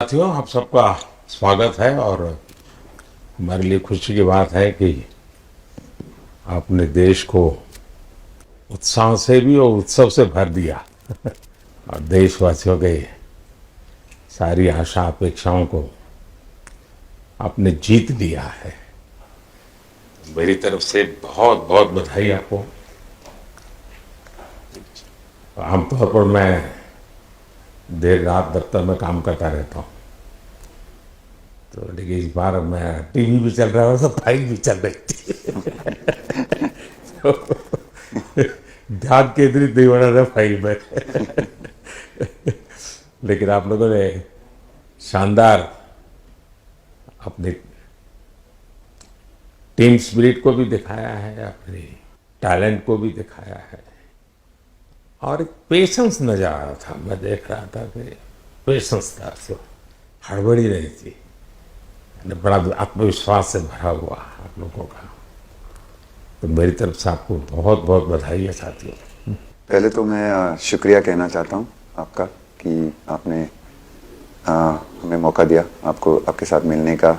साथियों, आप सबका स्वागत है और हमारे लिए खुशी की बात है कि आपने देश को उत्साह से भी और उत्सव से भर दिया और देशवासियों के सारी आशा अपेक्षाओं को आपने जीत लिया है। मेरी तरफ से बहुत बहुत बधाई आपको। आमतौर पर मैं देर रात दफ्तर में काम करता रहता हूँ, तो लेकिन इस बार मैं टीवी भी चल रहा है और फाइल भी चल रही थी तो ध्यान केंद्रित नहीं होना था फाइल में लेकिन आप लोगों ने शानदार अपनी टीम स्पिरिट को भी दिखाया है, अपने टैलेंट को भी दिखाया है और एक पेशेंस नजर आ रहा था। मैं देख रहा था कि पेशेंस था, सो हड़बड़ी नहीं थी, बड़ा आत्मविश्वास से भरा हुआ आप लोगों का। तो मेरी तरफ से आपको बहुत बहुत बधाई है साथियों। पहले तो मैं शुक्रिया कहना चाहता हूँ आपका कि आपने हमें मौका दिया आपको आपके साथ मिलने का।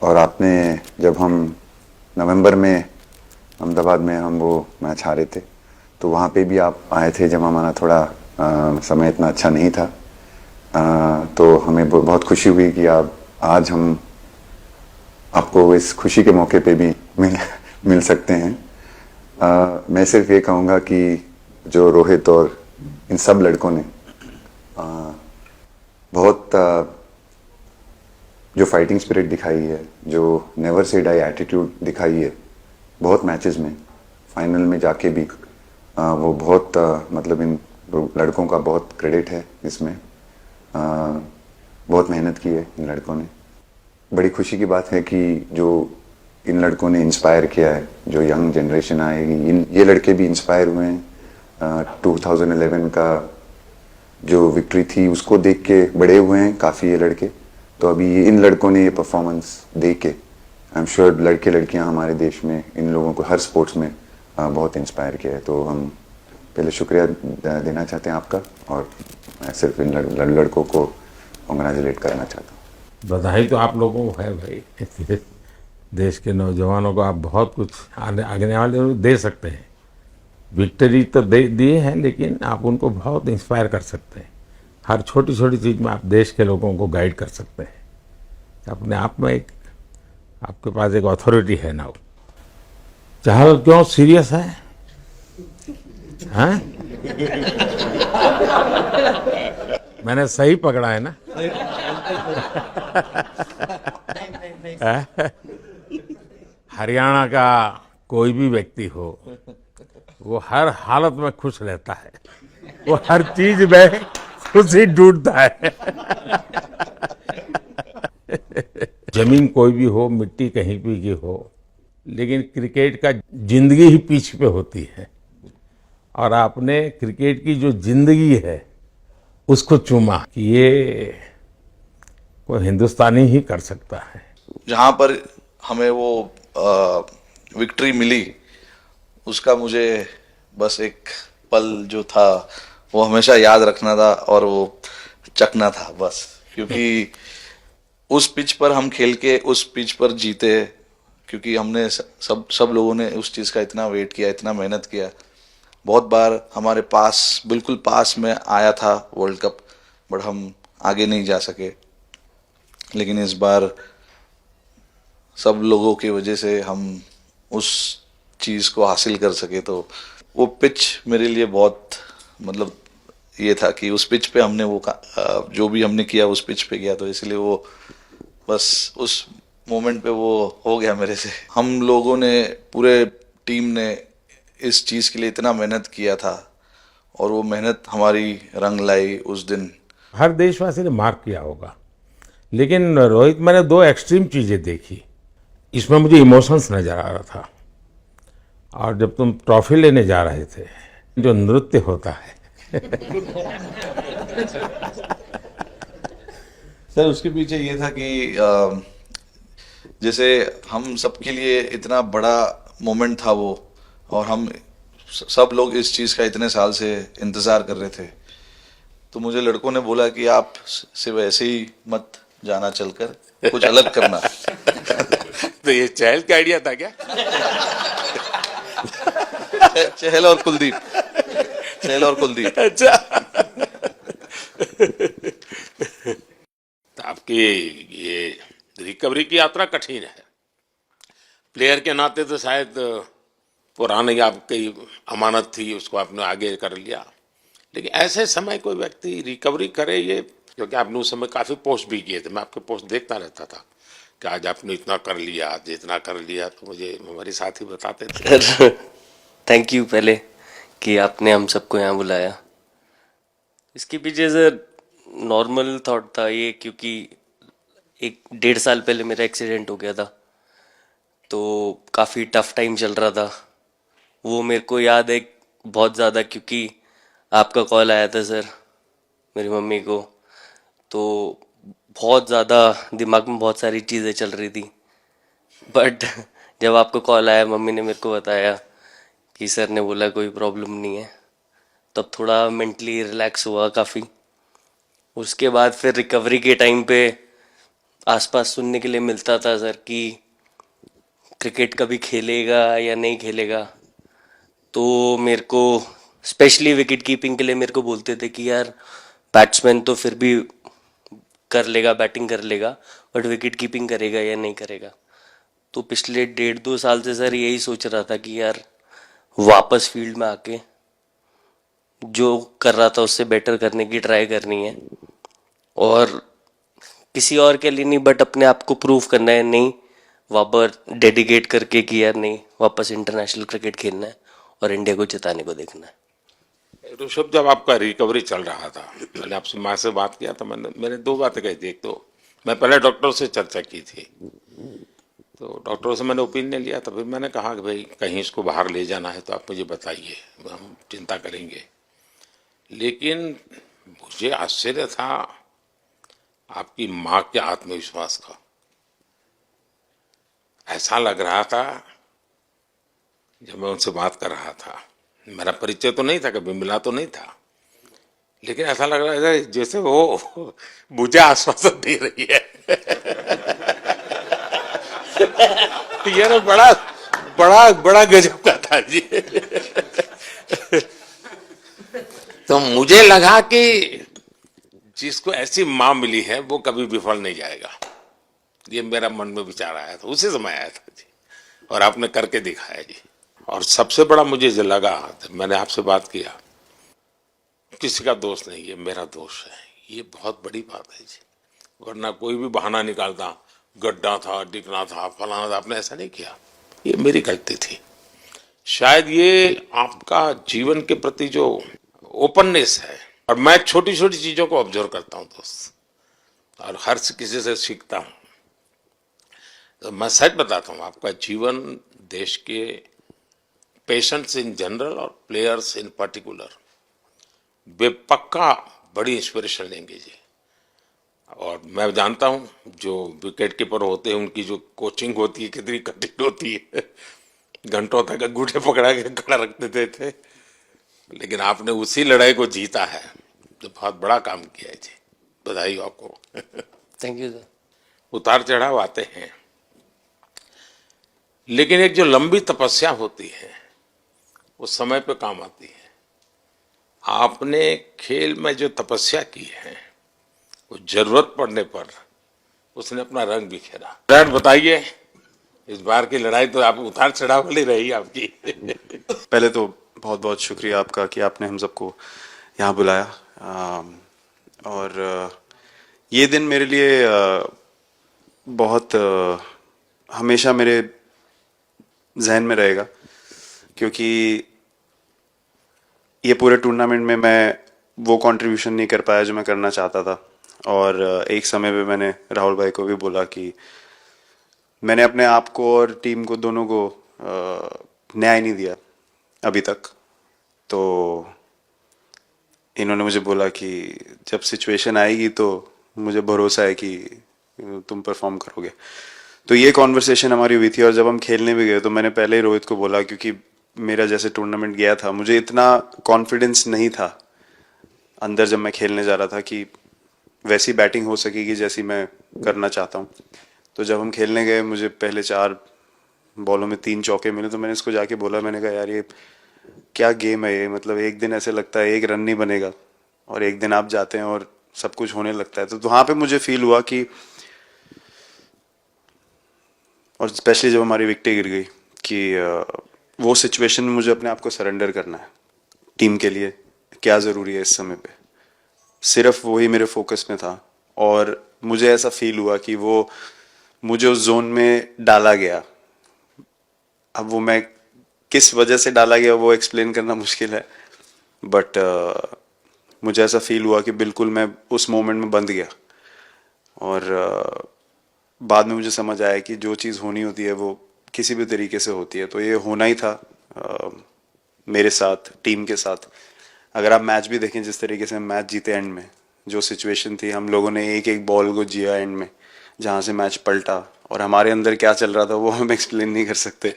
और आपने जब हम नवंबर में अहमदाबाद में हम वो मैच हारे थे तो वहाँ पे भी आप आए थे जब हमारा थोड़ा समय इतना अच्छा नहीं था। तो हमें बहुत खुशी हुई कि आप आज हम आपको इस खुशी के मौके पे भी मिल सकते हैं। मैं सिर्फ ये कहूँगा कि जो रोहित और इन सब लड़कों ने बहुत जो फाइटिंग स्पिरिट दिखाई है, जो नेवर से डाई एटीट्यूड दिखाई है, बहुत मैचेस में फाइनल में जाके भी वो बहुत मतलब इन लड़कों का बहुत क्रेडिट है इसमें। बहुत मेहनत की है इन लड़कों ने। बड़ी खुशी की बात है कि जो इन लड़कों ने इंस्पायर किया है, जो यंग जनरेशन आएगी, ये लड़के भी इंस्पायर हुए हैं। 2011 का जो विक्ट्री थी उसको देख के बड़े हुए हैं काफ़ी ये लड़के। तो अभी इन लड़कों ने ये परफॉर्मेंस दे के आई एम श्योर लड़के लड़कियां हमारे देश में इन लोगों को हर स्पोर्ट्स में बहुत इंस्पायर किया है। तो हम पहले शुक्रिया देना चाहते हैं आपका और मैं सिर्फ इन लड़कों को कॉन्ग्रेचुलेट करना चाहता हूँ। बधाई तो आप लोगों को है भाई। देश के नौजवानों को आप बहुत कुछ आगे वाले दे सकते हैं। विक्ट्री तो दे दिए हैं, लेकिन आप उनको बहुत इंस्पायर कर सकते हैं। हर छोटी छोटी चीज़ में आप देश के लोगों को गाइड कर सकते हैं। अपने आप में एक आपके पास एक अथॉरिटी है ना। चाहल क्यों सीरियस है, हैं? मैंने सही पकड़ा है ना? हरियाणा का कोई भी व्यक्ति हो, वो हर हालत में खुश रहता है, वो हर चीज में खुशी ढूंढता है। जमीन कोई भी हो, मिट्टी कहीं भी की हो, लेकिन क्रिकेट का जिंदगी ही पिच पे होती है और आपने क्रिकेट की जो जिंदगी है उसको चुमा कि ये कोई हिंदुस्तानी ही कर सकता है। जहाँ पर हमें वो विक्ट्री मिली उसका मुझे बस एक पल जो था वो हमेशा याद रखना था और वो चखना था बस। क्योंकि उस पिच पर हम खेल के उस पिच पर जीते, क्योंकि हमने सब लोगों ने उस चीज़ का इतना वेट किया, इतना मेहनत किया। बहुत बार हमारे पास बिल्कुल पास में आया था वर्ल्ड कप, बट हम आगे नहीं जा सके। लेकिन इस बार सब लोगों की वजह से हम उस चीज़ को हासिल कर सके। तो वो पिच मेरे लिए बहुत मतलब ये था कि उस पिच पे हमने वो जो भी हमने किया उस पिच पे किया, तो इसलिए वो बस उस मोमेंट पे वो हो गया मेरे से। हम लोगों ने पूरे टीम ने इस चीज़ के लिए इतना मेहनत किया था और वो मेहनत हमारी रंग लाई उस दिन। हर देशवासी ने मार्क किया होगा, लेकिन रोहित, मैंने दो एक्सट्रीम चीजें देखी। इसमें मुझे इमोशंस नजर आ रहा था, और जब तुम ट्रॉफी लेने जा रहे थे, जो नृत्य होता है सर उसके पीछे ये था कि जैसे हम सबके लिए इतना बड़ा मोमेंट था वो, और हम सब लोग इस चीज़ का इतने साल से इंतज़ार कर रहे थे। तो मुझे लड़कों ने बोला कि आप सिर्फ ऐसे ही मत जाना, चलकर कुछ अलग करना। तो ये चहल का आइडिया था क्या? चहल और कुलदीप, चहल और कुलदीप। अच्छा। तो आपकी ये रिकवरी की यात्रा कठिन है। प्लेयर के नाते तो शायद पुरानी आपकी अमानत थी, उसको आपने आगे कर लिया, लेकिन ऐसे समय कोई व्यक्ति रिकवरी करे, ये क्योंकि आपने उस समय काफी पोस्ट भी किए थे, मैं आपके पोस्ट देखता रहता था कि आज आपने इतना कर लिया, आज इतना कर लिया, तो मुझे हमारे साथी बताते थे। सर थैंक यू पहले कि आपने हम सबको यहाँ बुलाया। इसके पीछे सर नॉर्मल थॉट था ये, क्योंकि 1-1.5 साल पहले मेरा एक्सीडेंट हो गया था, तो काफ़ी टफ टाइम चल रहा था। वो मेरे को याद है बहुत ज़्यादा, क्योंकि आपका कॉल आया था सर मेरी मम्मी को, तो बहुत ज़्यादा दिमाग में बहुत सारी चीज़ें चल रही थी। बट जब आपका कॉल आया, मम्मी ने मेरे को बताया कि सर ने बोला कोई प्रॉब्लम नहीं है, तब थोड़ा मेंटली रिलैक्स हुआ काफ़ी। उसके बाद फिर रिकवरी के टाइम पे आसपास सुनने के लिए मिलता था सर कि क्रिकेट कभी खेलेगा या नहीं खेलेगा, तो मेरे को स्पेशली विकेट कीपिंग के लिए मेरे को बोलते थे कि यार बैट्समैन तो फिर भी कर लेगा, बैटिंग कर लेगा, बट विकेट कीपिंग करेगा या नहीं करेगा। तो पिछले 1.5-2 साल से सर यही सोच रहा था कि यार वापस फील्ड में आके जो कर रहा था उससे बेटर करने की ट्राई करनी है, और किसी और के लिए नहीं बट अपने आप को प्रूव करना है, नहीं वापस डेडिकेट करके कि यार नहीं, वापस इंटरनेशनल क्रिकेट खेलना है और इंडिया को जिताने को देखना है। ऋषभ, जब आपका रिकवरी चल रहा था, मैंने आपसे माँ से बात किया था, मैंने दो बातें कही थी। एक तो मैं पहले डॉक्टर से चर्चा की थी, तो डॉक्टरों से मैंने ओपिनियन लिया था, फिर मैंने कहा कि भाई कहीं इसको बाहर ले जाना है तो आप मुझे बताइए, हम चिंता करेंगे। लेकिन मुझे आश्चर्य था आपकी माँ के आत्मविश्वास का। ऐसा लग रहा था जब मैं उनसे बात कर रहा था, मेरा परिचय तो नहीं था, कभी मिला तो नहीं था, लेकिन ऐसा लग रहा था जैसे वो मुझे आश्वासन दे रही है। यार बड़ा बड़ा बड़ा गजब का था जी। तो मुझे लगा कि जिसको ऐसी माँ मिली है वो कभी विफल नहीं जाएगा, ये मेरा मन में विचार आया था, उसी समय आया था जी, और आपने करके दिखाया जी। और सबसे बड़ा मुझे जो लगा, मैंने आपसे बात किया, किसी का दोष नहीं, ये मेरा दोष है, ये बहुत बड़ी बात है जी। वरना कोई भी बहाना निकालता, गड्ढा था, डिगना था, फलाना था, आपने ऐसा नहीं किया, ये मेरी गलती थी। शायद ये आपका जीवन के प्रति जो ओपननेस है, और मैं छोटी छोटी चीजों को ऑब्जर्व करता हूं दोस्त, और हर किसी से सीखता हूं। तो मैं सच बताता हूं, आपका जीवन देश के पेशेंट्स इन जनरल और प्लेयर्स इन पर्टिकुलर वे पक्का बड़ी इंस्पिरेशन लेंगे जी। और मैं जानता हूं जो विकेट कीपर होते हैं उनकी जो कोचिंग होती है कितनी कठिन होती है, घंटों तक अंगूठे पकड़ा के खड़ा रख देते थे, लेकिन आपने उसी लड़ाई को जीता है, तो बहुत बड़ा काम किया है जी, बधाई हो आपको। Thank you sir. उतार चढ़ाव आते हैं, लेकिन एक जो लंबी तपस्या होती है वो समय पे काम आती है। आपने खेल में जो तपस्या की है वो जरूरत पड़ने पर उसने अपना रंग बिखेरा। विराट, बताइए, इस बार की लड़ाई तो आप उतार चढ़ाव वाली रही आपकी। पहले तो बहुत बहुत शुक्रिया आपका कि आपने हम सबको यहाँ बुलाया, और ये दिन मेरे लिए बहुत हमेशा मेरे जहन में रहेगा, क्योंकि ये पूरे टूर्नामेंट में मैं वो कंट्रीब्यूशन नहीं कर पाया जो मैं करना चाहता था। और एक समय पे मैंने राहुल भाई को भी बोला कि मैंने अपने आप को और टीम को दोनों को न्याय नहीं दिया अभी तक। तो इन्होंने मुझे बोला कि जब सिचुएशन आएगी तो मुझे भरोसा है कि तुम परफॉर्म करोगे। तो ये कॉन्वर्सेशन हमारी हुई थी, और जब हम खेलने भी गए तो मैंने पहले ही रोहित को बोला, क्योंकि मेरा जैसे टूर्नामेंट गया था मुझे इतना कॉन्फिडेंस नहीं था अंदर जब मैं खेलने जा रहा था कि वैसी बैटिंग हो सकेगी जैसी मैं करना चाहता हूँ। तो जब हम खेलने गए, मुझे पहले 4 बॉलों में 3 चौके मिले, तो मैंने इसको जाके बोला, मैंने कहा यार ये क्या गेम है ये, मतलब एक दिन ऐसे लगता है एक रन नहीं बनेगा और एक दिन आप जाते हैं और सब कुछ होने लगता है। तो वहाँ पे मुझे फील हुआ कि, और स्पेशली जब हमारी विकेट गिर गई, कि वो सिचुएशन में मुझे अपने आप को सरेंडर करना है। टीम के लिए क्या ज़रूरी है इस समय पे, सिर्फ वही मेरे फोकस में था। और मुझे ऐसा फील हुआ कि वो मुझे उस जोन में डाला गया। अब वो मैं किस वजह से डाला गया वो एक्सप्लेन करना मुश्किल है, बट मुझे ऐसा फील हुआ कि बिल्कुल मैं उस मोमेंट में बंद गया। और बाद में मुझे समझ आया कि जो चीज़ होनी होती है वो किसी भी तरीके से होती है। तो ये होना ही था मेरे साथ, टीम के साथ। अगर आप मैच भी देखें, जिस तरीके से हम मैच जीते एंड में, जो सिचुएशन थी, हम लोगों ने एक एक बॉल को जिया एंड में, जहाँ से मैच पलटा, और हमारे अंदर क्या चल रहा था वो हम एक्सप्लेन नहीं कर सकते।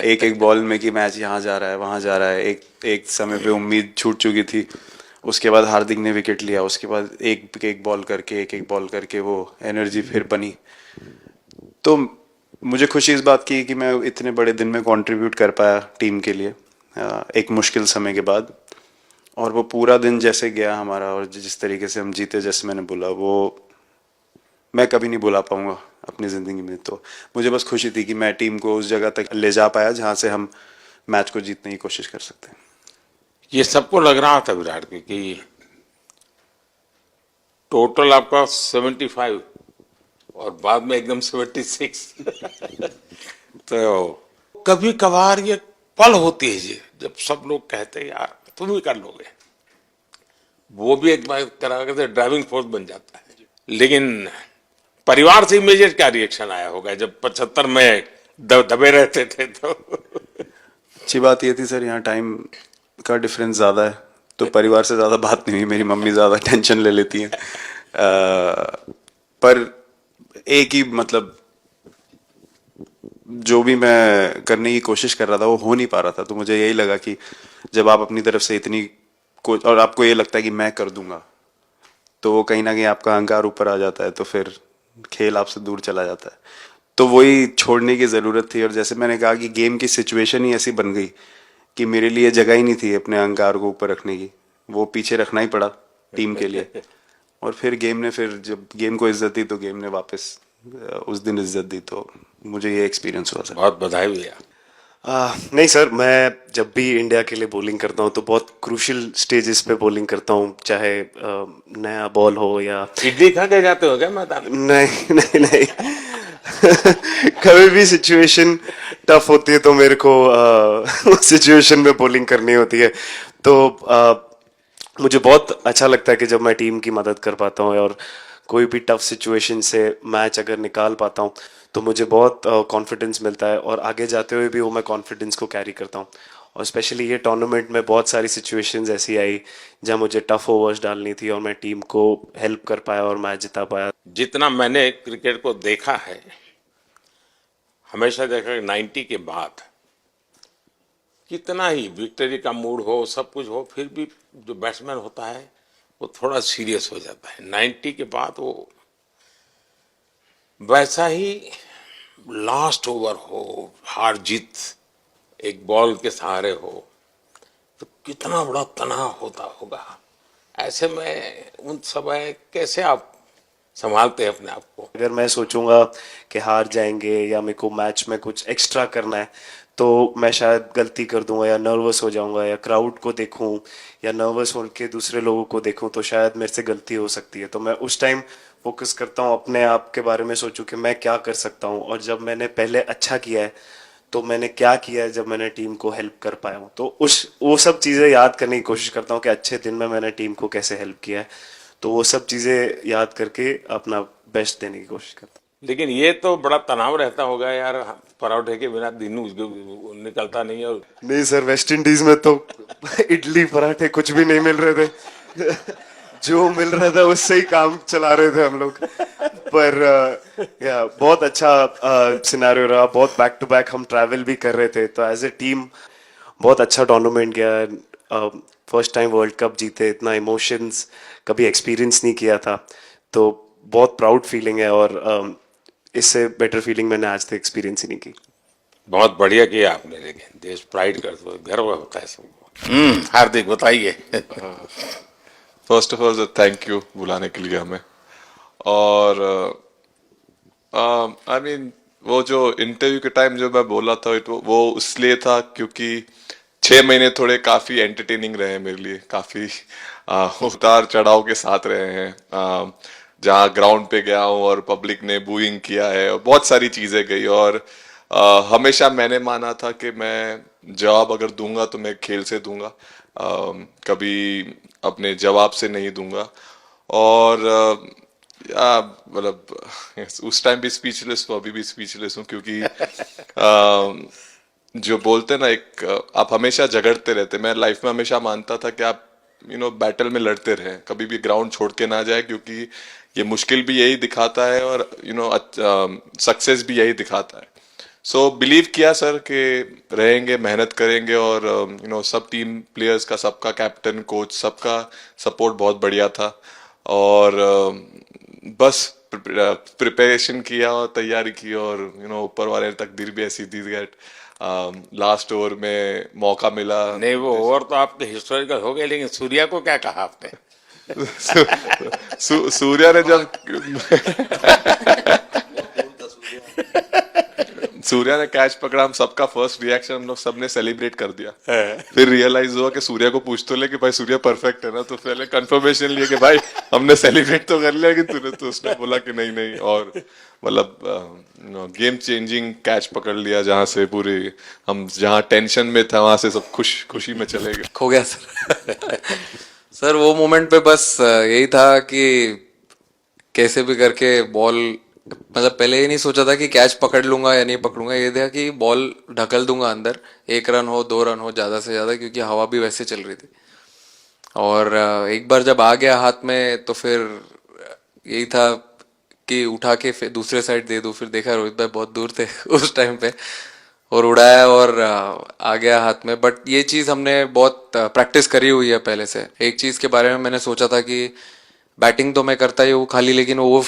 एक एक बॉल में कि मैच यहाँ जा रहा है, वहाँ जा रहा है। एक समय पे उम्मीद छूट चुकी थी, उसके बाद हार्दिक ने विकेट लिया, उसके बाद एक एक बॉल करके वो एनर्जी फिर बनी। तो मुझे खुशी इस बात की कि मैं इतने बड़े दिन में कंट्रीब्यूट कर पाया टीम के लिए, एक मुश्किल समय के बाद। और वो पूरा दिन जैसे गया हमारा, और जिस तरीके से हम जीते, जैसे मैंने बोला, वो मैं कभी नहीं भुला पाऊंगा अपनी ज़िंदगी में। तो मुझे बस खुशी थी कि मैं टीम को उस जगह तक ले जा पाया जहाँ से हम मैच को जीतने की कोशिश कर सकते हैं। ये सबको लग रहा था विराट के कि टोटल आपका 75 और बाद में एकदम 76। तो कभी कभार ये पल होती है जी, जब सब लोग कहते हैं यार तुम ही कर लोगे, वो भी एक बार करा करते ड्राइविंग फोर्स बन जाता है। लेकिन परिवार से इमीडिएट क्या रिएक्शन आया होगा जब 75 में दबे रहते थे? तो अच्छी बात ये थी सर, यहाँ टाइम का डिफरेंस ज़्यादा है, तो परिवार से ज़्यादा बात नहीं हुई। मेरी मम्मी ज़्यादा टेंशन ले लेती हैं। पर एक ही, मतलब जो भी मैं करने की कोशिश कर रहा था वो हो नहीं पा रहा था। तो मुझे यही लगा कि जब आप अपनी तरफ से इतनी और आपको ये लगता है कि मैं कर दूंगा, तो वो कहीं ना कहीं आपका अहंकार ऊपर आ जाता है, तो फिर खेल आपसे दूर चला जाता है। तो वही छोड़ने की ज़रूरत थी। और जैसे मैंने कहा कि गेम की सिचुएशन ही ऐसी बन गई कि मेरे लिए जगह ही नहीं थी अपने अहंकार को ऊपर रखने की, वो पीछे रखना ही पड़ा टीम के लिए। और फिर गेम ने, फिर जब गेम को इज्जत दी तो गेम ने वापस उस दिन इज्जत दी। तो मुझे ये एक्सपीरियंस हुआ सर। बहुत बधाई भैया। नहीं सर, मैं जब भी इंडिया के लिए बॉलिंग करता हूँ तो बहुत क्रूशियल स्टेजेस पे बॉलिंग करता हूँ, चाहे नया बॉल हो या इडली खा के जाते हो क्या मैदान में? नहीं नहीं नहीं। कभी भी सिचुएशन टफ होती है तो मेरे को उस सिचुएशन में बॉलिंग करनी होती है। तो मुझे बहुत अच्छा लगता है कि जब मैं टीम की मदद कर पाता हूँ और कोई भी टफ सिचुएशन से मैच अगर निकाल पाता हूँ तो मुझे बहुत कॉन्फिडेंस मिलता है, और आगे जाते हुए भी वो मैं कॉन्फिडेंस को कैरी करता हूँ। और स्पेशली ये टूर्नामेंट में बहुत सारी सिचुएशंस ऐसी आई जहाँ मुझे टफ ओवर्स डालनी थी और मैं टीम को हेल्प कर पाया और मैच जिता पाया। जितना मैंने क्रिकेट को देखा है, हमेशा देखा कि 90 के बाद कितना ही विक्ट्री का मूड हो, सब कुछ हो, फिर भी जो बैट्समैन होता है वो थोड़ा सीरियस हो जाता है। 90 के बाद वो वैसा ही लास्ट ओवर हो, हार जीत एक बॉल के सहारे हो, तो कितना बड़ा तनाव होता होगा। ऐसे में उन समय कैसे आप संभालते हैं अपने आप को? अगर मैं सोचूंगा कि हार जाएंगे या मेरे को मैच में कुछ एक्स्ट्रा करना है तो मैं शायद गलती कर दूंगा या नर्वस हो जाऊंगा, या क्राउड को देखूं या नर्वस होकर दूसरे लोगों को देखूं तो शायद मेरे से गलती हो सकती है। तो मैं उस टाइम फोकस करता हूं अपने आप के बारे में, सोचूं कि मैं क्या कर सकता हूं, और जब मैंने पहले अच्छा किया है तो मैंने क्या किया है जब मैंने टीम को हेल्प कर पाया हूँ। तो वो सब चीज़ें याद करने की कोशिश करता हूँ कि अच्छे दिन में मैंने टीम को कैसे हेल्प किया है। तो वो सब चीज़ें याद करके अपना बेस्ट देने की कोशिश करता हूँ। लेकिन ये तो बड़ा तनाव रहता होगा यार, पराठे के बिना दिन निकलता नहीं है। और नहीं सर, वेस्ट इंडीज में तो इडली पराठे कुछ भी नहीं मिल रहे थे। जो मिल रहा था उससे ही काम चला रहे थे हम लोग। पर या बहुत अच्छा सिनेरियो रहा, बहुत बैक टू बैक हम ट्रैवल भी कर रहे थे, तो एज ए टीम बहुत अच्छा टूर्नामेंट गया। फर्स्ट टाइम वर्ल्ड कप जीते, इतना इमोशंस कभी एक्सपीरियंस नहीं किया था, तो बहुत प्राउड फीलिंग है। और इससे बेटर फीलिंग मैंने आज तक एक्सपीरियंस ही नहीं की। बहुत बढ़िया किया आपने, लेकिन देश प्राइड करते हुए गर्व होता है सबको। हार्दिक बताइए। First of all thank you बुलाने के लिए हमें। और आई मीन वो जो इंटरव्यू के टाइम जो मैं बोला था वो इसलिए था क्योंकि 6 महीने थोड़े काफी एंटरटेनिंग रहे हैं मेरे लिए, काफी उतार चढ़ाव के साथ रहे हैं। जहाँ ग्राउंड पे गया हूँ और पब्लिक ने बूइंग किया है और बहुत सारी चीजें गई, और हमेशा मैंने माना था कि मैं जवाब अगर दूंगा तो मैं खेल से दूंगा, कभी अपने जवाब से नहीं दूंगा। और मतलब उस टाइम भी स्पीचलेस हूँ, अभी भी स्पीचलेस हूँ, क्योंकि जो बोलते ना एक आप हमेशा झगड़ते रहते। मैं लाइफ में हमेशा मानता था कि आप बैटल में लड़ते रहें, कभी भी ग्राउंड छोड़ के ना जाए, क्योंकि ये मुश्किल भी यही दिखाता है और सक्सेस भी यही दिखाता है। सो बिलीव किया सर कि रहेंगे, मेहनत करेंगे, और सब टीम प्लेयर्स का, सबका कैप्टन कोच सबका सपोर्ट बहुत बढ़िया था। और बस प्रिपरेशन किया और तैयारी की, और ऊपर वाले तकदीर भी ऐसी दी दैट लास्ट ओवर में मौका मिला। नहीं, वो ओवर तो आपके हिस्टोरिकल हो गए, लेकिन सूर्या को क्या कहा आपने? सूर्या ने जब सूर्या ने कैच पकड़ा, हम सबका फर्स्ट रिएक्शन हम लोग सबने सेलिब्रेट कर दिया। फिर रियलाइज हुआ कि सूर्या को पूछ तो ले कि भाई सूर्या परफेक्ट है ना, तो पहले कंफर्मेशन लिए कि भाई हमने सेलिब्रेट तो कर लिया, कि तूने, तो उसने बोला कि नहीं नहीं। और मतलब गेम चेंजिंग कैच पकड़ लिया, जहां से पूरी हम जहां टेंशन में था वहां से सब खुशी में चले गए। खो गया सर। सर वो मोमेंट पे बस यही था कि कैसे भी करके बॉल, मतलब पहले ये नहीं सोचा था कि कैच पकड़ लूंगा या नहीं पकड़ूंगा, ये था कि बॉल ढकल दूंगा अंदर, 1 रन हो 2 रन हो ज्यादा से ज्यादा, क्योंकि हवा भी वैसे चल रही थी। और एक बार जब आ गया हाथ में तो फिर यही था कि उठा के फिर दूसरे साइड दे दूं। फिर देखा रोहित भाई बहुत दूर थे उस टाइम पे, और उड़ाया और आ गया हाथ में। बट ये चीज हमने बहुत प्रैक्टिस करी हुई है पहले से। एक चीज के बारे में मैंने सोचा था कि बैटिंग तो मैं करता ही हूँ खाली, लेकिन वो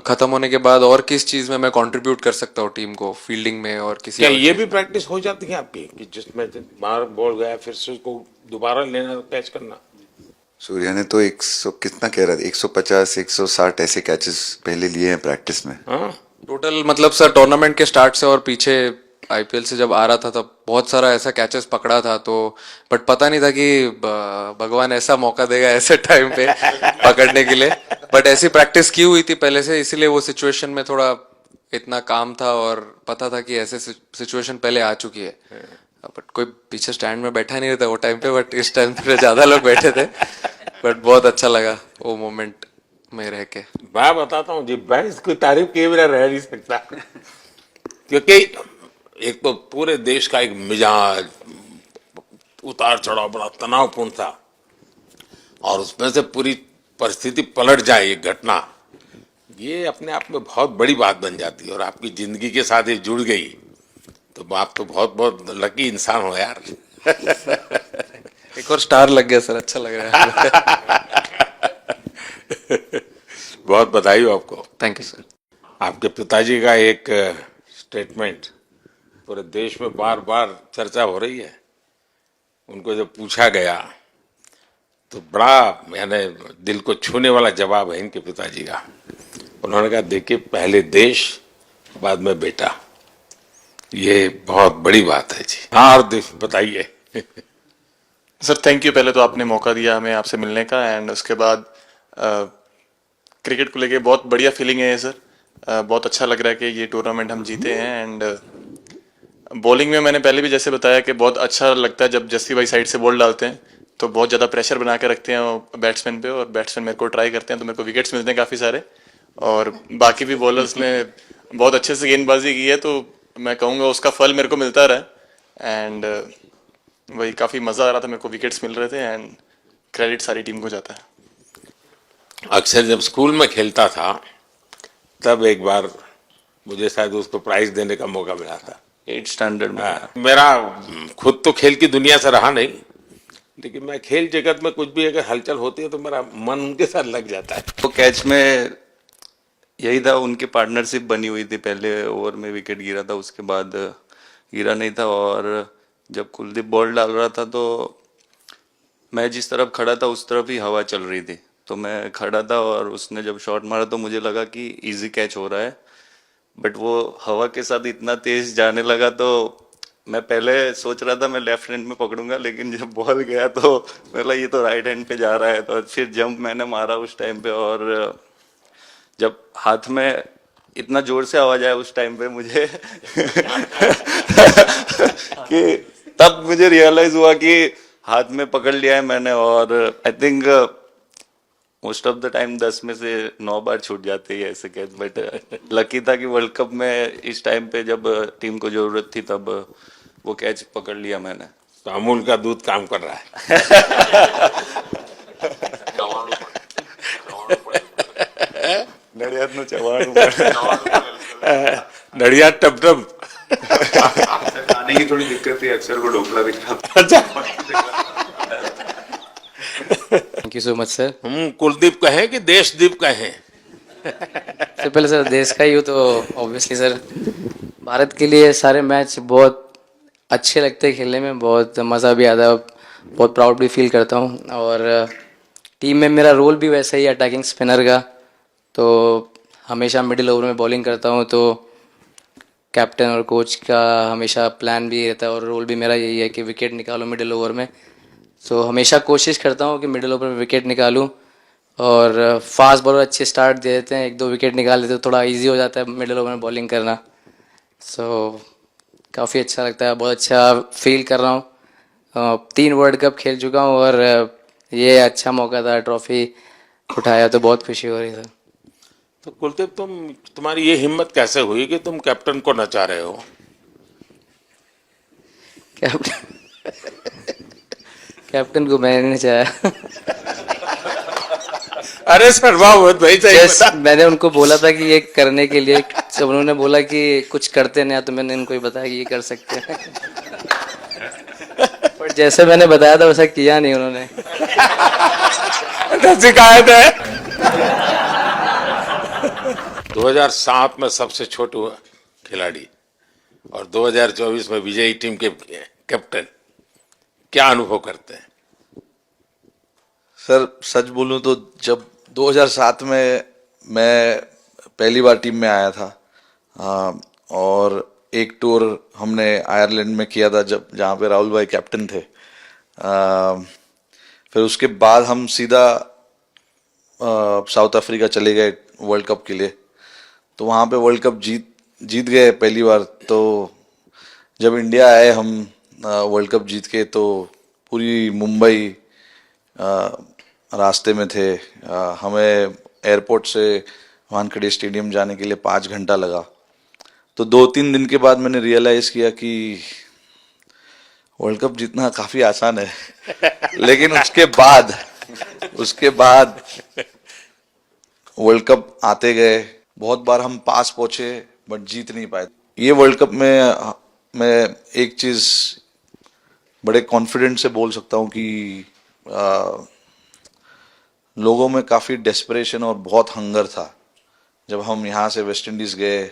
खत्म होने के बाद और किस चीज में मैं कंट्रीब्यूट कर सकता हूँ टीम को, फील्डिंग में और किसी क्या और ये चीज भी में। प्रैक्टिस हो जाती है आपकी कि जिसमें बाहर बॉल गया फिर से उसको दोबारा लेना, कैच करना? सूर्या ने तो 100 कितना कह रहा था, 150 160 ऐसे कैचेस पहले लिए हैं प्रैक्टिस में। हाँ, टोटल मतलब सर टूर्नामेंट के स्टार्ट से और पीछे आईपीएल से जब आ रहा था तब बहुत सारा ऐसा कैचेस पकड़ा था। तो बट पता नहीं था कि भगवान ऐसा मौका देगा ऐसे टाइम पे पकड़ने के लिए। बट ऐसी प्रैक्टिस की हुई थी पहले से, इसीलिए वो सिचुएशन में थोड़ा इतना काम था और पता था कि ऐसे सिचुएशन पहले आ चुकी है। बट कोई पीछे स्टैंड में बैठा नहीं रहता वो टाइम पे, बट इस टाइम पे ज्यादा लोग बैठे थे। बट बहुत अच्छा लगा वो मोमेंट में रह के। मैं बताता हूँ जी, मैं इसकी तारीफ किए बिना रह नहीं सकता, क्योंकि एक तो पूरे देश का एक मिजाज, उतार चढ़ाव बड़ा तनावपूर्ण था, और उसमें से पूरी परिस्थिति पलट जाए, ये घटना, ये अपने आप में बहुत बड़ी बात बन जाती है, और आपकी जिंदगी के साथ ये जुड़ गई तो आप तो बहुत बहुत लकी इंसान हो यार। एक और स्टार लग गया सर, अच्छा लग रहा है। बहुत बधाई हो आपको। Thank you sir. आपके पिताजी का एक स्टेटमेंट पूरे देश में बार बार चर्चा हो रही है। उनको जब पूछा गया तो बड़ा मैंने दिल को छूने वाला जवाब है इनके पिताजी का। उन्होंने कहा, देखिए पहले देश बाद में बेटा, ये बहुत बड़ी बात है जी। हाँ, और बताइए। सर थैंक यू, पहले तो आपने मौका दिया हमें आपसे मिलने का, एंड उसके बाद क्रिकेट को लेके बहुत बढ़िया फीलिंग है सर। बहुत अच्छा लग रहा है कि ये टूर्नामेंट हम जीते हैं। एंड बॉलिंग में मैंने पहले भी जैसे बताया कि बहुत अच्छा लगता है जब जस्सी भाई साइड से बॉल डालते हैं, तो बहुत ज़्यादा प्रेशर बना के रखते हैं बैट्समैन पे, और बैट्समैन मेरे को ट्राई करते हैं तो मेरे को विकेट्स मिलते हैं काफ़ी सारे। और बाकी भी बॉलर्स ने बहुत अच्छे से गेंदबाजी की है, तो मैं कहूँगा उसका फल मेरे को मिलता रहा। एंड वही काफ़ी मज़ा आ रहा था, मेरे को विकेट्स मिल रहे थे, एंड क्रेडिट सारी टीम को जाता है। अक्सर जब स्कूल में खेलता था तब एक बार मुझे शायद उसको प्राइज देने का मौका मिला था 8th स्टैंडर्ड में। मेरा खुद तो खेल की दुनिया से रहा नहीं, लेकिन मैं खेल जगत में कुछ भी अगर हलचल होती है तो मेरा मन उनके साथ लग जाता है। तो कैच में यही था, उनकी पार्टनरशिप बनी हुई थी, पहले ओवर में विकेट गिरा था, उसके बाद गिरा नहीं था। और जब कुलदीप बॉल डाल रहा था तो मैं जिस तरफ खड़ा था उस तरफ ही हवा चल रही थी, तो मैं खड़ा था और उसने जब शॉट मारा तो मुझे लगा कि इजी कैच हो रहा है, बट वो हवा के साथ इतना तेज जाने लगा तो मैं पहले सोच रहा था मैं लेफ्ट हैंड में पकड़ूंगा, लेकिन जब बॉल गया तो बोला ये तो राइट हैंड पे जा रहा है, तो फिर जंप मैंने मारा उस टाइम पे। और जब हाथ में इतना जोर से आवाज आया उस टाइम पे मुझे कि तब मुझे रियलाइज हुआ कि हाथ में पकड़ लिया है मैंने। और I think most of the time 10 में से 9 बार छूट जाते हैं ऐसे कैच, बट लकी था कि वर्ल्ड कप में इस टाइम पे जब टीम को जरूरत थी तब वो कैच पकड़ लिया मैंने। तो अमूल का दूध काम कर रहा है। નડિયાદનું ચવાણું नड़िया टप टप। खाने की थोड़ी दिक्कत थी, अक्सर वो ढोकला दिख रहा था। Thank you so much sir. हम कुलदीप कहें कि देशदीप कहें? सबसे पहले सर देश का ही हो तो ऑब्वियसली सर भारत के लिए सारे मैच बहुत अच्छे लगते हैं खेलने में, बहुत मज़ा भी आता है, बहुत प्राउड भी फील करता हूँ। और टीम में मेरा रोल भी वैसा ही अटैकिंग स्पिनर का, तो हमेशा मिडिल ओवर में बॉलिंग करता हूँ, तो कैप्टन और कोच का हमेशा प्लान भी रहता है और रोल भी मेरा यही है कि विकेट निकालो मिडिल ओवर में। सो हमेशा कोशिश करता हूँ कि मिडिल ओवर में विकेट निकालूँ, और फास्ट बॉलर अच्छे स्टार्ट दे देते हैं, 1-2 विकेट निकाल देते हैं तो थोड़ा इजी हो जाता है मिडिल ओवर में बॉलिंग करना। सो काफ़ी अच्छा लगता है, बहुत अच्छा फील कर रहा हूँ। 3 वर्ल्ड कप खेल चुका हूँ और ये अच्छा मौका था, ट्रॉफी उठाया तो बहुत खुशी हो रही है। तो कुलदीप तुम्हारी ये हिम्मत कैसे हुई कि तुम कैप्टन को नचा रहे हो? कैप्टन को मैंने नहीं चाहा। अरे सर वाह भाई सही मैंने उनको बोला था कि ये करने के लिए, जब उन्होंने बोला कि कुछ करते नहीं तो मैंने उनको ही बताया कि ये कर सकते हैं। पर जैसे मैंने बताया था वैसा किया नहीं उन्होंने। शिकायत है। 2007 में सबसे छोटे खिलाड़ी और 2024 में विजयी टीम के कैप्टन, क्या अनुभव करते हैं? सर सच बोलूं तो जब 2007 में मैं पहली बार टीम में आया था, और एक टूर हमने आयरलैंड में किया था जब जहाँ पे राहुल भाई कैप्टन थे। फिर उसके बाद हम सीधा साउथ अफ्रीका चले गए वर्ल्ड कप के लिए, तो वहाँ पे वर्ल्ड कप जीत गए पहली बार। तो जब इंडिया आए हम वर्ल्ड कप जीत के, तो पूरी मुंबई रास्ते में थे। हमें एयरपोर्ट से वानखेड़े स्टेडियम जाने के लिए 5 घंटा लगा। तो 2-3 दिन के बाद मैंने रियलाइज किया कि वर्ल्ड कप जीतना काफी आसान है। लेकिन उसके बाद वर्ल्ड कप आते गए, बहुत बार हम पास पहुंचे बट जीत नहीं पाए। ये वर्ल्ड कप में मैं एक चीज बड़े कॉन्फिडेंट से बोल सकता हूं कि लोगों में काफी डेस्परेशन और बहुत हंगर था। जब हम यहाँ से वेस्ट इंडीज गए,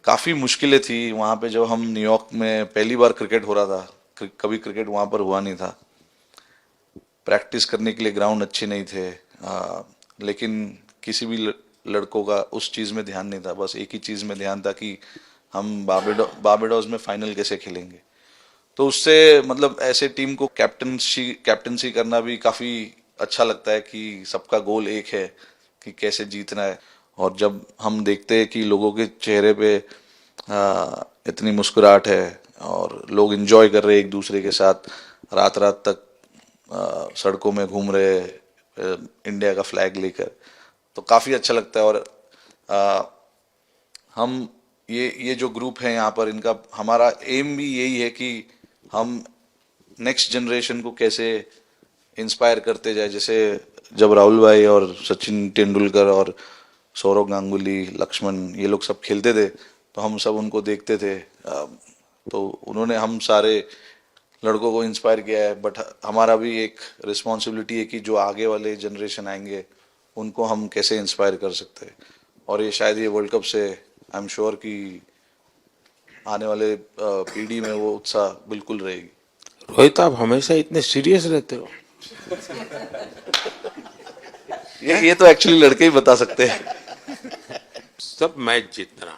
काफी मुश्किलें थी वहां पे। जब हम न्यूयॉर्क में पहली बार क्रिकेट हो रहा था, कभी क्रिकेट वहां पर हुआ नहीं था, प्रैक्टिस करने के लिए ग्राउंड अच्छे नहीं थे, लेकिन किसी भी लड़कों का उस चीज में ध्यान नहीं था। बस एक ही चीज में ध्यान था कि हम बारबाडोस में फाइनल कैसे खेलेंगे। तो उससे मतलब ऐसे टीम को कैप्टनसी करना भी काफी अच्छा लगता है कि सबका गोल एक है कि कैसे जीतना है। और जब हम देखते हैं कि लोगों के चेहरे पे इतनी मुस्कुराहट है और लोग एंजॉय कर रहे हैं एक दूसरे के साथ, रात रात तक सड़कों में घूम रहे इंडिया का फ्लैग लेकर, तो काफी अच्छा लगता है। और हम ये जो ग्रुप है यहाँ पर, इनका हमारा एम भी यही है कि हम नेक्स्ट जनरेशन को कैसे इंस्पायर करते जाए। जैसे जब राहुल भाई और सचिन तेंदुलकर और सौरव गांगुली, लक्ष्मण, ये लोग सब खेलते थे तो हम सब उनको देखते थे। तो उन्होंने हम सारे लड़कों को इंस्पायर किया है, बट हमारा भी एक रिस्पॉन्सिबिलिटी है कि जो आगे वाले जनरेशन आएंगे उनको हम कैसे इंस्पायर कर सकते हैं। और ये शायद ये वर्ल्ड कप से आई एम श्योर कि आने वाले पीढ़ी में वो उत्साह बिल्कुल रहेगी। रोहित, आप हमेशा इतने सीरियस रहते हो। ये तो एक्चुअली लड़के ही बता सकते हैं। सब मैच जीतना,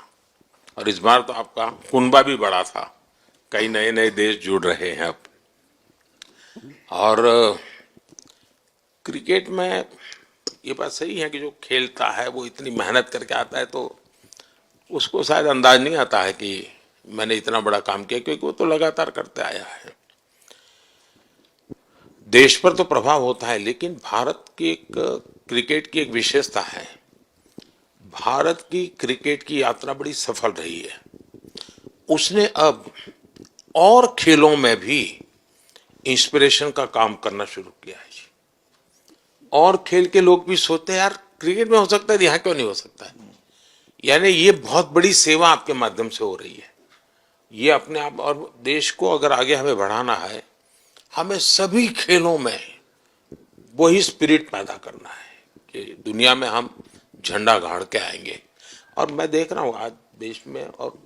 और इस बार तो आपका कुनबा भी बड़ा था, कई नए नए देश जुड़ रहे हैं अब। और क्रिकेट में ये बात सही है कि जो खेलता है वो इतनी मेहनत करके आता है, तो उसको शायद अंदाज नहीं आता है कि मैंने इतना बड़ा काम किया, क्योंकि वो तो लगातार करते आया है। देश पर तो प्रभाव होता है, लेकिन भारत की एक क्रिकेट की एक विशेषता है, भारत की क्रिकेट की यात्रा बड़ी सफल रही है। उसने अब और खेलों में भी इंस्पिरेशन का काम करना शुरू किया है। और खेल के लोग भी सोचते हैं यार क्रिकेट में हो सकता है, यहाँ क्यों नहीं हो सकता है। यानी ये बहुत बड़ी सेवा आपके माध्यम से हो रही है। ये अपने आप, और देश को अगर आगे हमें बढ़ाना है, हमें सभी खेलों में वही स्पिरिट पैदा करना है कि दुनिया में हम झंडा गाड़ के आएंगे। और मैं देख रहा हूँ आज देश में और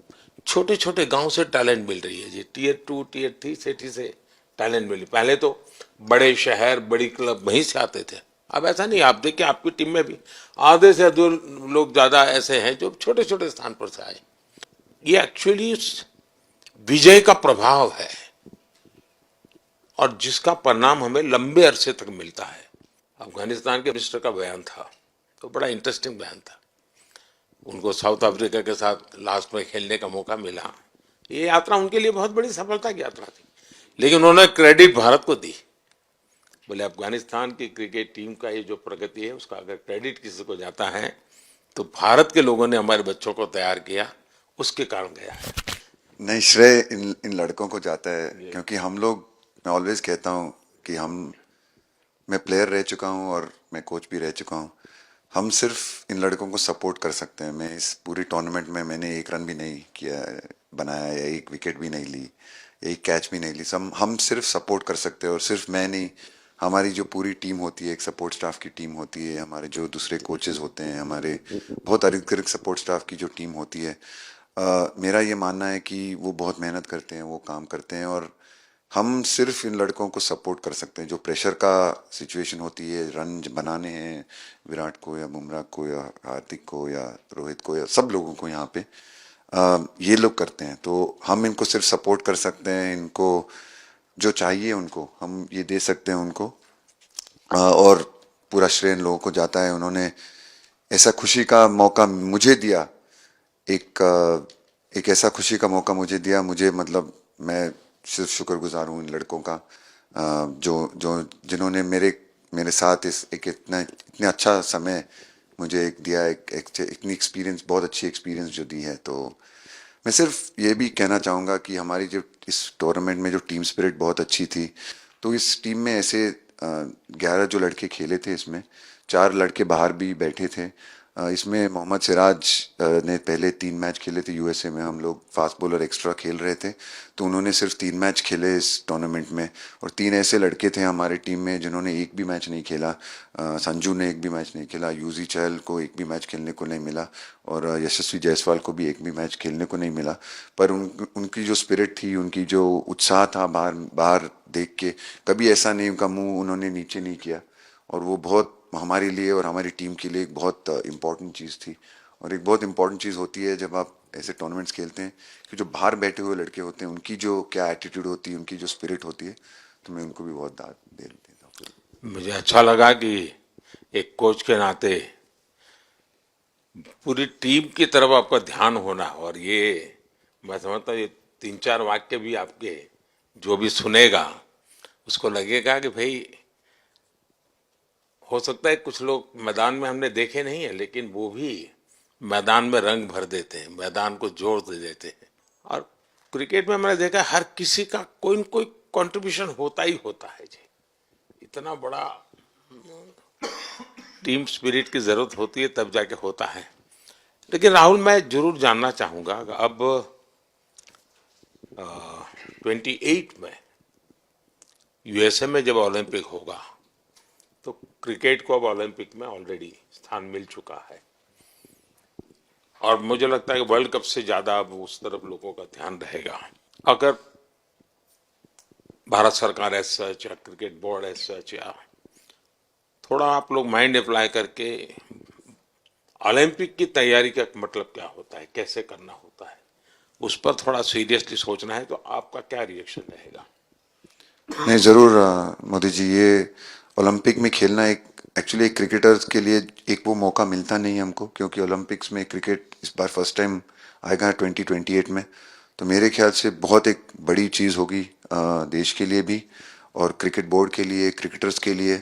छोटे छोटे गांव से टैलेंट मिल रही है जी, टियर 2 टियर 3 सिटी से टैलेंट मिली। पहले तो बड़े शहर बड़ी क्लब वहीं से आते थे, अब ऐसा नहीं। आप देखिए आपकी टीम में भी आधे से अधिक लोग ज्यादा ऐसे हैं जो छोटे छोटे स्थान पर से आए। ये एक्चुअली विजय का प्रभाव है, और जिसका परिणाम हमें लंबे अरसे तक मिलता है। अफगानिस्तान के मिनिस्टर का बयान था, तो बड़ा इंटरेस्टिंग बयान था। उनको साउथ अफ्रीका के साथ लास्ट में खेलने का मौका मिला। ये यात्रा उनके लिए बहुत बड़ी सफलता की यात्रा थी, लेकिन उन्होंने क्रेडिट भारत को दी। बोले अफगानिस्तान की क्रिकेट टीम का ये जो प्रगति है, उसका अगर क्रेडिट किसी को जाता है तो भारत के लोगों ने हमारे बच्चों को तैयार किया, उसके कारण गया है। नहीं, श्रेय इन लड़कों को जाता है, क्योंकि हम लोग, मैं ऑलवेज कहता हूँ कि मैं प्लेयर रह चुका हूँ और मैं कोच भी रह चुका हूँ। हम सिर्फ इन लड़कों को सपोर्ट कर सकते हैं। मैं इस पूरी टूर्नामेंट में मैंने एक रन भी नहीं किया बनाया, या एक विकेट भी नहीं ली, एक कैच भी नहीं ली। हम सिर्फ सपोर्ट कर सकते हैं। और सिर्फ मैं नहीं, हमारी जो पूरी टीम होती है, एक सपोर्ट स्टाफ की टीम होती है, हमारे जो दूसरे कोचेस होते हैं, हमारे बहुत अधिक सपोर्ट स्टाफ की जो टीम होती है, मेरा ये मानना है कि वो बहुत मेहनत करते हैं, वो काम करते हैं, और हम सिर्फ इन लड़कों को सपोर्ट कर सकते हैं। जो प्रेशर का सिचुएशन होती है, रन बनाने हैं विराट को या बुमराह को या हार्दिक को या रोहित को या सब लोगों को यहाँ पे, ये लोग करते हैं। तो हम इनको सिर्फ सपोर्ट कर सकते हैं। इनको जो चाहिए उनको हम ये दे सकते हैं उनको, और पूरा श्रेय इन लोगों को जाता है। उन्होंने ऐसा खुशी का मौका मुझे दिया, एक ऐसा खुशी का मौका मुझे दिया। मुझे मतलब मैं सिर्फ शुक्रगुजार हूँ इन लड़कों का, जिन्होंने मेरे साथ एक इतना अच्छा समय मुझे दिया, इतनी एक्सपीरियंस, बहुत अच्छी एक्सपीरियंस जो दी है। तो मैं सिर्फ ये भी कहना चाहूँगा कि हमारी जो इस टूर्नामेंट में जो टीम स्पिरिट बहुत अच्छी थी। तो इस टीम में ऐसे 11 जो लड़के खेले थे, इसमें 4 लड़के बाहर भी बैठे थे। इसमें मोहम्मद सिराज ने पहले 3 मैच खेले थे यूएसए में। हम लोग फास्ट बॉलर एक्स्ट्रा खेल रहे थे, तो उन्होंने सिर्फ 3 मैच खेले इस टूर्नामेंट में। और 3 ऐसे लड़के थे हमारे टीम में जिन्होंने एक भी मैच नहीं खेला। संजू ने एक भी मैच नहीं खेला, यूजी चहल को एक भी मैच खेलने को नहीं मिला, और यशस्वी जायसवाल को भी एक भी मैच खेलने को नहीं मिला। पर उनकी जो स्पिरिट थी, उनकी जो उत्साह था, बाहर देख के कभी ऐसा नहीं, उनका मुंह उन्होंने नीचे नहीं किया। और वो बहुत हमारे लिए और हमारी टीम के लिए एक बहुत इम्पॉर्टेंट चीज़ थी। और एक बहुत इम्पॉर्टेंट चीज़ होती है जब आप ऐसे टूर्नामेंट्स खेलते हैं, कि जो बाहर बैठे हुए लड़के होते हैं, उनकी जो क्या एटीट्यूड होती है, उनकी जो स्पिरिट होती है, तो मैं उनको भी बहुत दाद दे देता हूँ। मुझे अच्छा लगा कि एक कोच के नाते पूरी टीम की तरफ आपका ध्यान होना। और ये मैं समझता हूँ ये 3-4 वाक्य भी आपके जो भी सुनेगा उसको लगेगा कि भाई, हो सकता है कुछ लोग मैदान में हमने देखे नहीं है, लेकिन वो भी मैदान में रंग भर देते हैं, मैदान को जोर दे देते हैं। और क्रिकेट में मैंने देखा हर किसी का कोई न कोई कंट्रीब्यूशन होता ही होता है जी। इतना बड़ा टीम स्पिरिट की जरूरत होती है, तब जाके होता है। लेकिन राहुल, मैं जरूर जानना चाहूंगा, अब 28 में यूएसए में जब ओलंपिक होगा तो क्रिकेट को अब ओलंपिक में ऑलरेडी स्थान मिल चुका है और मुझे लगता है कि वर्ल्ड कप से ज्यादा अब उस तरफ लोगों का ध्यान रहेगा। अगर भारत सरकार एज सच या क्रिकेट बोर्ड एज सच या थोड़ा आप लोग माइंड अप्लाई करके ओलंपिक की तैयारी का मतलब क्या होता है, कैसे करना होता है, उस पर थोड़ा सीरियसली सोचना है, तो आपका क्या रिएक्शन रहेगा? नहीं, ज़रूर मोदी जी, ये ओलंपिक में खेलना एक एक्चुअली एक क्रिकेटर्स के लिए एक वो मौका मिलता नहीं है हमको, क्योंकि ओलंपिक्स में क्रिकेट इस बार फर्स्ट टाइम आएगा 2028 में। तो मेरे ख्याल से बहुत एक बड़ी चीज़ होगी देश के लिए भी और क्रिकेट बोर्ड के लिए, क्रिकेटर्स के लिए,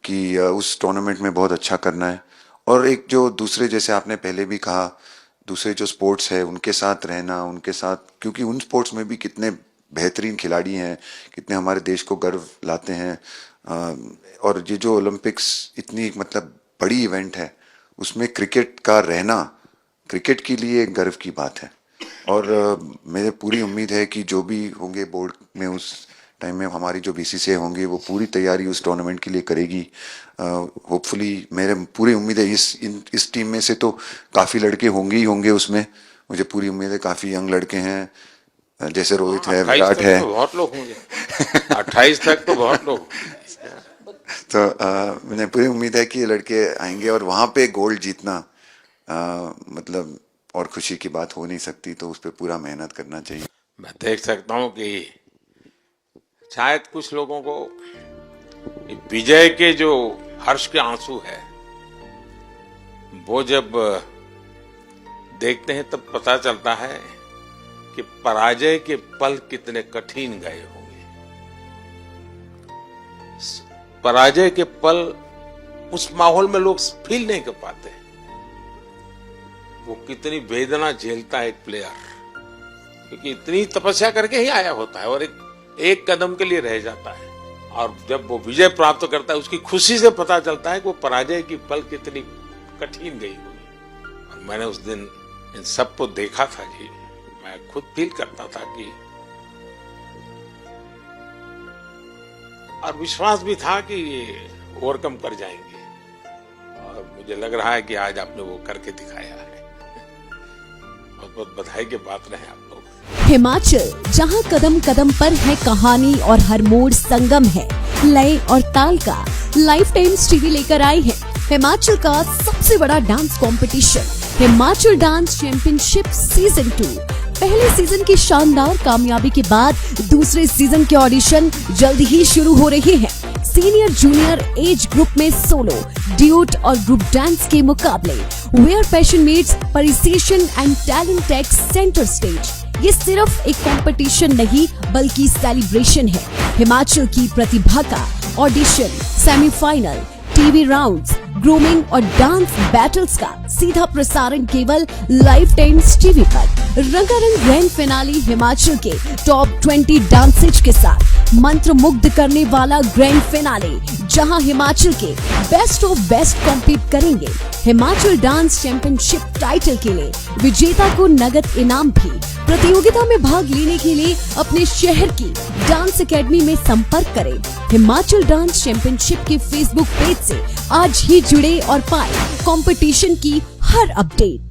कि उस टूर्नामेंट में बहुत अच्छा करना है। और एक जो दूसरे, जैसे आपने पहले भी कहा, दूसरे जो स्पोर्ट्स है उनके साथ रहना, उनके साथ, क्योंकि उन स्पोर्ट्स में भी कितने बेहतरीन खिलाड़ी हैं, कितने हमारे देश को गर्व लाते हैं। और ये जो ओलंपिक्स इतनी मतलब बड़ी इवेंट है, उसमें क्रिकेट का रहना क्रिकेट के लिए एक गर्व की बात है। और मेरे पूरी उम्मीद है कि जो भी होंगे बोर्ड में उस टाइम में, हमारी जो बीसीसीआई होंगे वो पूरी तैयारी उस टूर्नामेंट के लिए करेगी। होपफुली मेरे पूरी उम्मीद है इस टीम में से तो काफ़ी लड़के होंगे ही होंगे उसमें, मुझे पूरी उम्मीद है। काफ़ी यंग लड़के हैं, जैसे रोहित है, विराट है, तो बहुत लोग होंगे 28 तक तो बहुत लोग। तो मुझे पूरी उम्मीद है कि ये लड़के आएंगे और वहाँ पे गोल्ड जीतना मतलब और खुशी की बात हो नहीं सकती, तो उस पर पूरा मेहनत करना चाहिए। मैं देख सकता हूँ कि शायद कुछ लोगों को विजय के जो हर्ष के आंसू है वो जब देखते हैं तब पता चलता है कि पराजय के पल कितने कठिन गए होंगे। पराजय के पल उस माहौल में लोग फील नहीं कर पाते, वो कितनी वेदना झेलता है एक प्लेयर, क्योंकि इतनी तपस्या करके ही आया होता है और एक कदम के लिए रह जाता है। और जब वो विजय प्राप्त करता है, उसकी खुशी से पता चलता है कि वो पराजय की पल कितनी कठिन गई होगी। और मैंने उस दिन इन सबको देखा था जी, मैं खुद फील करता था कि, और विश्वास भी था कि ये ओवरकम कर जाएंगे, और मुझे लग रहा है कि आज आपने वो करके दिखाया है। बहुत बहुत बधाई के बात रहे आप लोग। हिमाचल, जहां कदम कदम पर है कहानी और हर मोड़ संगम है लय और ताल का, लाइफ टाइम्स टीवी लेकर आई है हिमाचल का सबसे बड़ा dance competition, Himachal dance championship season 2। पहले सीजन की शानदार कामयाबी के बाद दूसरे सीजन के ऑडिशन जल्द ही शुरू हो रहे हैं। सीनियर जूनियर एज ग्रुप में सोलो, ड्यूट और ग्रुप डांस के मुकाबले, where passion meets precision and talent takes centre stage. ये सिर्फ एक कंपटीशन नहीं बल्कि सेलिब्रेशन है। हिमाचल की प्रतिभा का audition, semifinal, TV rounds, grooming और डांस बैटल्स का सीधा प्रसारण केवल लाइफ टाइम्स टीवी पर। रंगारंग ग्रैंड फिनाले हिमाचल के टॉप 20 डांसेज के साथ मंत्रमुग्ध करने वाला ग्रैंड फिनाले, जहां हिमाचल के बेस्ट ऑफ बेस्ट कॉम्पीट करेंगे। हिमाचल डांस चैंपियनशिप टाइटल के लिए विजेता को नगद इनाम भी। प्रतियोगिता में भाग लेने के लिए अपने शहर की डांस एकेडमी में संपर्क करें। हिमाचल डांस चैंपियनशिप के फेसबुक पेज से आज ही जुड़े और पाएं कंपटीशन की हर अपडेट।